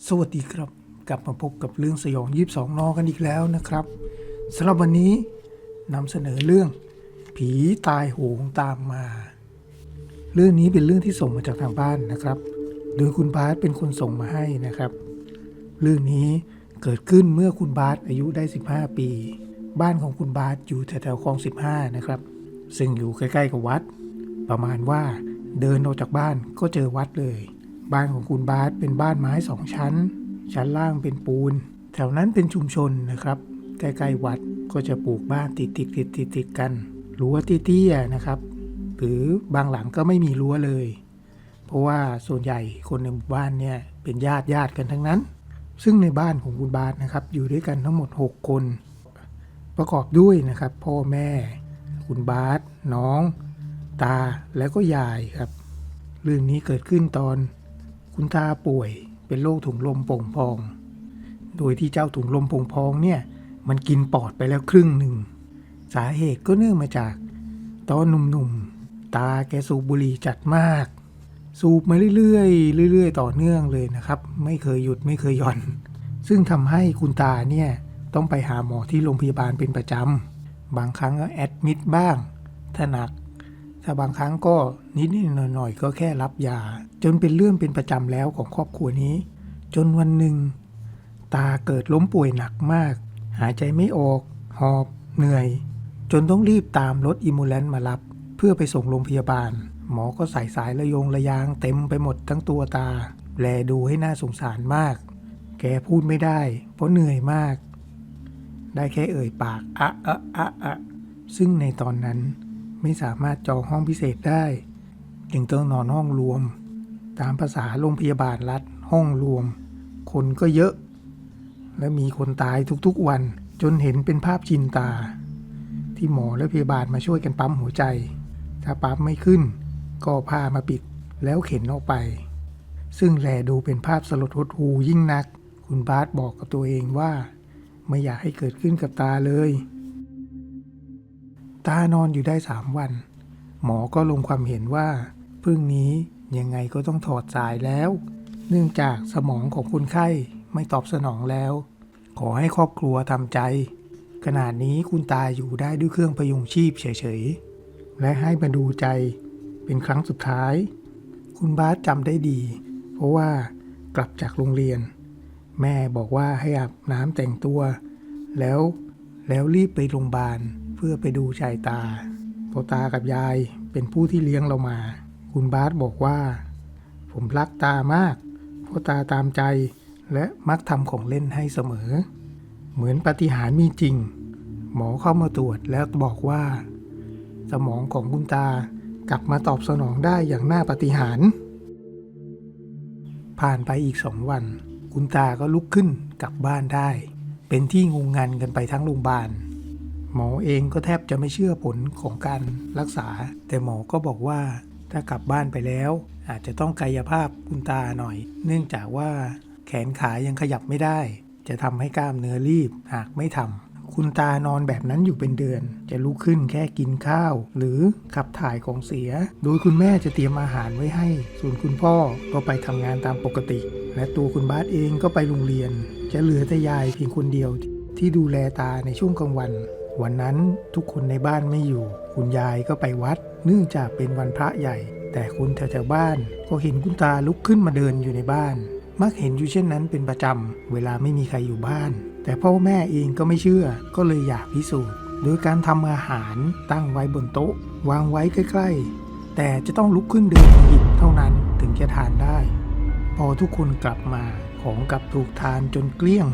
สวัสดีครับกลับมาพบกับเรื่องสยอง22นกันอีกแล้วนะครับสำหรับวันนี้นำเสนอเรื่องผีตายโหงตามมาเรื่องนี้เป็นเรื่องที่ส่งมาจากทางบ้านนะครับโดยคุณบาสเป็นคนส่งมาให้นะครับเรื่องนี้เกิดขึ้นเมื่อคุณบาสอายุได้15ปีบ้านของคุณบาสอยู่แถวๆคลอง15นะครับซึ่งอยู่ใกล้ๆกับวัดประมาณว่าเดินออกจากบ้านก็เจอวัดเลยบ้านของคุณบาสเป็นบ้านไม้2ชั้นล่างเป็นปูนแถวนั้นเป็นชุมชนนะครับใกล้ๆวัดก็จะปลูกบ้านติดกันรั้วเตี้ยๆนะครับหรือบางหลังก็ไม่มีรั้วเลยเพราะว่าส่วนใหญ่คนในหมู่บ้านเนี่ยเป็นญาติกันทั้งนั้นซึ่งในบ้านของคุณบาสนะครับอยู่ด้วยกันทั้งหมด6คนประกอบด้วยนะครับพ่อแม่คุณบาสน้องตาแล้วก็ยายครับเรื่องนี้เกิดขึ้นตอนคุณตาป่วยเป็นโรคถุงลมโป่งพองโดยที่เจ้าถุงลมโป่งพองเนี่ยมันกินปอดไปแล้วครึ่งหนึ่งสาเหตุก็เนื่องมาจากตอนหนุ่มๆตาแกสูบบุหรี่จัดมากสูบมาเรื่อยต่อเนื่องเลยนะครับไม่เคยหยุดไม่เคยหย่อนซึ่งทำให้คุณตาเนี่ยต้องไปหาหมอที่โรงพยาบาลเป็นประจำบางครั้งก็แอดมิดบ้างถ้าหนักถ้าบางครั้งก็นิดหน่อยก็แค่รับยาจนเป็นเรื่องเป็นประจำแล้วของครอบครัวนี้จนวันหนึ่งตาเกิดล้มป่วยหนักมากหายใจไม่ออกหอบเหนื่อยจนต้องรีบตามรถอิมูเลนซ์มารับเพื่อไปส่งโรงพยาบาลหมอก็ใส่สายระยางเต็มไปหมดทั้งตัวตาแลดูให้น่าสงสารมากแกพูดไม่ได้เพราะเหนื่อยมากได้แค่เอ่ยปากอะซึ่งในตอนนั้นไม่สามารถจองห้องพิเศษได้จึงต้องนอนห้องรวมตามภาษาโรงพยาบาลรัฐห้องรวมคนก็เยอะและมีคนตายทุกๆวันจนเห็นเป็นภาพชินตาที่หมอและพยาบาลมาช่วยกันปั๊มหัวใจถ้าปั๊มไม่ขึ้นก็ผ้ามาปิดแล้วเข็นออกไปซึ่งแลดูเป็นภาพสลดหดหู่ยิ่งนักคุณบาสบอกกับตัวเองว่าไม่อยากให้เกิดขึ้นกับตาเลยตานอนอยู่ได้3 วันหมอก็ลงความเห็นว่าพรุ่งนี้ยังไงก็ต้องถอดสายแล้วเนื่องจากสมองของคนไข้ไม่ตอบสนองแล้วขอให้ครอบครัวทำใจขนาดนี้คุณตาอยู่ได้ด้วยเครื่องพยุงชีพเฉยๆและให้มาดูใจเป็นครั้งสุดท้ายคุณบาสจำได้ดีเพราะว่ากลับจากโรงเรียนแม่บอกว่าให้อาบน้ำแต่งตัวแล้วรีบไปโรงพยาบาลเพื่อไปดูใจตาเพราะตากับยายเป็นผู้ที่เลี้ยงเรามาคุณบาสบอกว่าผมรักตามากเพราะตาตามใจและมักทำของเล่นให้เสมอเหมือนปาฏิหาริย์มีจริงหมอเข้ามาตรวจแล้วบอกว่าสมองของคุณตากลับมาตอบสนองได้อย่างน่าปาฏิหาริย์ผ่านไปอีก2 วันคุณตาก็ลุกขึ้นกลับบ้านได้เป็นที่งงงันกันไปทั้งโรงพยาบาลหมอเองก็แทบจะไม่เชื่อผลของการรักษาแต่หมอก็บอกว่าถ้ากลับบ้านไปแล้วอาจจะต้องกายภาพคุณตาหน่อยเนื่องจากว่าแขนขายังขยับไม่ได้จะทำให้กล้ามเนื้อรีบหากไม่ทำคุณตานอนแบบนั้นอยู่เป็นเดือนจะลุกขึ้นแค่กินข้าวหรือขับถ่ายของเสียโดยคุณแม่จะเตรียมอาหารไว้ให้ส่วนคุณพ่อก็ไปทำงานตามปกติและตัวคุณบาสเองก็ไปโรงเรียนจะเหลือแต่ยายเพียงคนเดียวที่ดูแลตาในช่วงกลางวันวันนั้นทุกคนในบ้านไม่อยู่คุณยายก็ไปวัดเนื่องจากเป็นวันพระใหญ่แต่คนแถวๆบ้านก็เห็นคุณตาลุกขึ้นมาเดินอยู่ในบ้านมักเห็นอยู่เช่นนั้นเป็นประจำเวลาไม่มีใครอยู่บ้านแต่พ่อแม่เองก็ไม่เชื่อก็เลยอยากพิสูจน์โดยการทำอาหารตั้งไว้บนโต๊ะวางไว้ใกล้ๆแต่จะต้องลุกขึ้นเดินหยิบเท่านั้นถึงจะทานได้พอทุกคนกลับมาของกลับถูกทานจนเกลี้ยง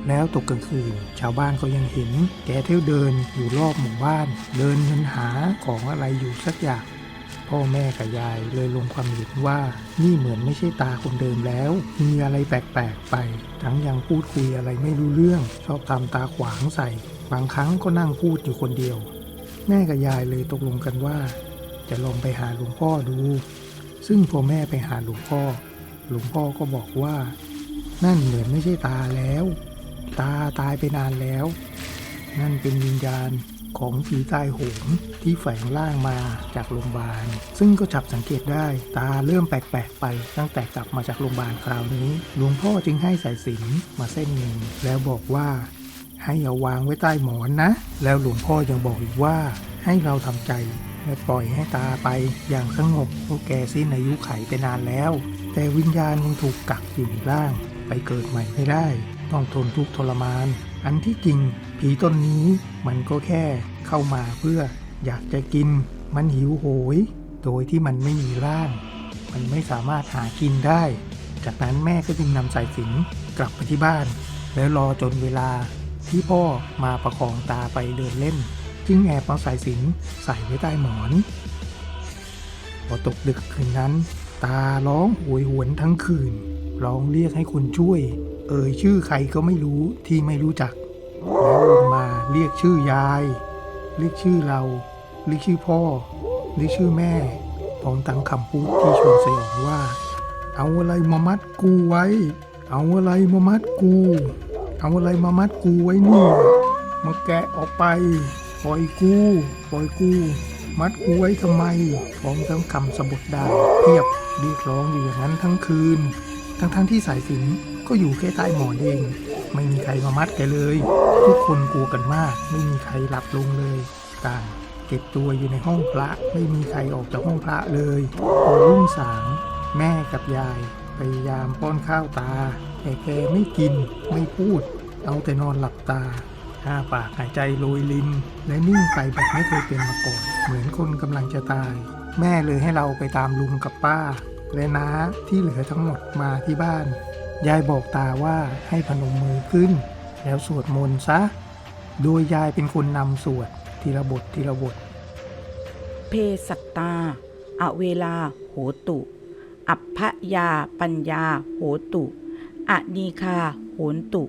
แล้วตกกลางคืนชาวบ้านก็ยังเห็นแกเที่ยวเดินอยู่รอบหมู่บ้านเดินหาของอะไรอยู่สักอย่างพ่อแม่กับยายเลยลงความเห็นว่านี่เหมือนไม่ใช่ตาคนเดิมแล้วมีอะไรแปลกๆไปทั้งยังพูดคุยอะไรไม่รู้เรื่องชอบทำตาขวางใส่บางครั้งก็นั่งพูดอยู่คนเดียวแม่กับยายเลยตกลงกันว่าจะลองไปหาหลวงพ่อดูซึ่งพอแม่ไปหาหลวงพ่อก็บอกว่านั่นเหมือนไม่ใช่ตาแล้วตาตายไปนานแล้วนั่นเป็นวิญญาณ ของผีตายโหงที่แฝงร่างมาจากโรงพยาบาลซึ่งก็จับสังเกตได้ตาเริ่มแปลกๆไปตั้งแต่กลับมาจากโรงพยาบาลคราวนี้หลวงพ่อจึงให้สายสิญจน์มาเส้นหนึ่งแล้วบอกว่าให้เอาวางไว้ใต้หมอนนะแล้วหลวงพ่อยังบอกอีกว่าให้เราทำใจและปล่อยให้ตาไปอย่างสงบเพราะแกสิ้นอายุไขไปนานแล้วแต่วิญญาณยังถูกกักอยู่ในร่างไปเกิดใหม่ไม่ได้ต้องทนทุกข์ทรมานอันที่จริงผีตนนี้มันก็แค่เข้ามาเพื่ออยากจะกินมันหิวโหยโดยที่มันไม่มีร่างมันไม่สามารถหากินได้จากนั้นแม่ก็จึงนำสายสิญจน์กลับไปที่บ้านแล้วรอจนเวลาที่พ่อมาประคองตาไปเดินเล่นจึงแอบเอาสายสิญจน์ใส่ไว้ใต้หมอนพอตกดึกคืนนั้นตาร้องโหยหวนทั้งคืนร้องเรียกให้คนช่วยชื่อใครก็ไม่รู้ที่ไม่รู้จักแล้วลงมาเรียกชื่อยายเรียกชื่อเราเรียกชื่อพ่อเรียกชื่อแม่พร้อมตั้งคำพูดที่ชวนสยองว่าเอาอะไรมามัดกูไว้เอาอะไรมามัดกูเอาอะไรมามัดกูไว้นี่มาแกะออกไปปล่อยกูมัดกูไว้ทำไมพร้อมทั้งคำสบถด่าเพียบเรียกร้องอยู่อย่างนั้นทั้งคืนทั้งที่สายสิญจน์ก็อยู่แค่ใต้หมอนเองไม่มีใครมามัดแกเลยทุกคนกลัวกันมากไม่มีใครหลับลงเลยต่างเก็บตัวอยู่ในห้องพระไม่มีใครออกจากห้องพระเลยพอรุ่งสางแม่กับยายพยายามป้อนข้าวตาแต่แกไม่กินไม่พูดเอาแต่นอนหลับตาอ้าปากหายใจโรยรินและนิ่งไปแบบไม่เคยเป็นมาก่อนเหมือนคนกำลังจะตายแม่เลยให้เราไปตามลุงกับป้าและน้าที่เหลือทั้งหมดมาที่บ้านยายบอกตาว่าให้พนมมือขึ้นแล้วสวดมนต์ซะโดยยายเป็นคนนำสวดทีละบทเพสัตตาอเวลาโหตุอัพพยาปัญญาโหตุอนีคาโหนตุ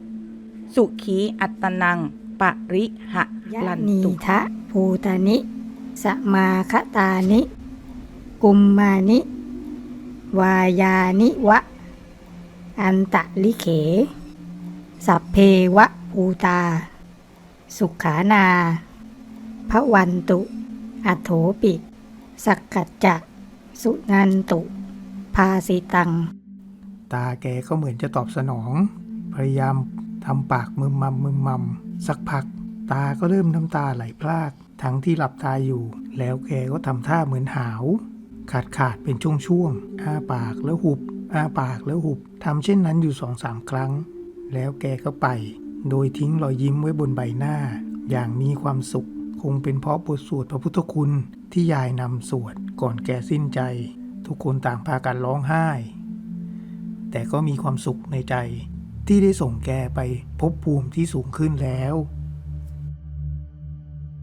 สุขีอัตตนังปริหะลันตุนีทะภูตานิสมาคตานิกุมมานิวายานิวะอันตะลิเขสัพเพวะภูตาสุขานาภวันตุอโถปิสักกัจจะสุนันตุภาสิตังตาแกก็เหมือนจะตอบสนองพยายามทำปากมึมมำสักพักตาก็เริ่มน้ำตาไหลพรากทั้งที่หลับตาอยู่แล้วแกก็ทำท่าเหมือนหาวขาดเป็นช่วงๆอ้าปากแล้วหุบอ้าปากแล้วหุบทำเช่นนั้นอยู่ 2-3 ครั้งแล้วแกก็ไปโดยทิ้งรอยยิ้มไว้บนใบหน้าอย่างมีความสุขคงเป็นเพราะบทสวดพระพุทธคุณที่ยายนำสวดก่อนแกสิ้นใจทุกคนต่างพากันร้องไห้แต่ก็มีความสุขในใจที่ได้ส่งแกไปภพภูมิที่สูงขึ้นแล้ว